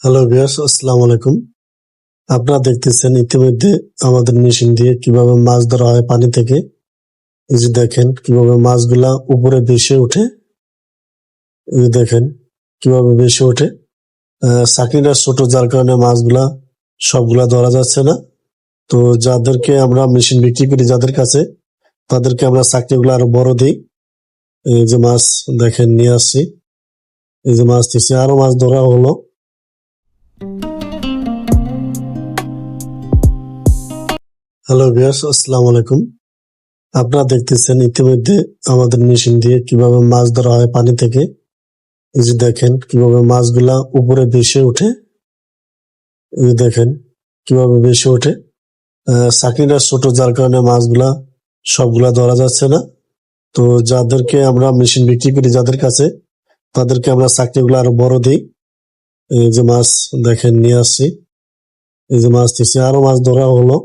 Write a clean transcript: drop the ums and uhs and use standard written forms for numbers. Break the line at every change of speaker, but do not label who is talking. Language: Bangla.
হ্যালো ভিউয়ার্স, আসসালামু আলাইকুম। আপনারা দেখতেছেন ইতিমধ্যে আমাদের মেশিন দিয়ে কিভাবে মাছ ধরা হয় পানি থেকে। এই যে দেখেন কিভাবে মাছগুলা উপরে ভেসে ওঠে। এই যে দেখেন কিভাবে ভেসে ওঠে। সাকিনা ছোট যার কারণে মাছগুলা সবগুলা ধরা যাচ্ছে না। তো যাদেরকে আমরা মেশিন বিক্রি করি যাদের কাছে, তাদেরকে আমরা চাকরিগুলো আরো বড় দিই। এই যে মাছ দেখেন নিয়ে আসছি। এই যে মাছ দিচ্ছি, আরো মাছ ধরা হলো। হ্যালো ভিউয়ার্স, আসসালামু আলাইকুম। আপনারা দেখতেছেন ইতিমধ্যে আমাদের মেশিন দিয়ে কিভাবে মাছ ধরা হয় পানি থেকে। এই যে দেখেন কিভাবে মাছগুলা উপরে ভেসে ওঠে। এই যে দেখেন কিভাবে ভেসে ওঠে। সাকিনা ছোট যার কারণে মাছগুলা সবগুলা ধরা যাচ্ছে না। তো যাদেরকে আমরা মেশিন বিক্রি করি যাদের কাছে, তাদেরকে আমরা চাকরিগুলো আরো বড় দিই। এই যে মাছ দেখেন নিয়ে আসছি। এই যে মাছ দিচ্ছি, আরো মাছ ধরা হলো।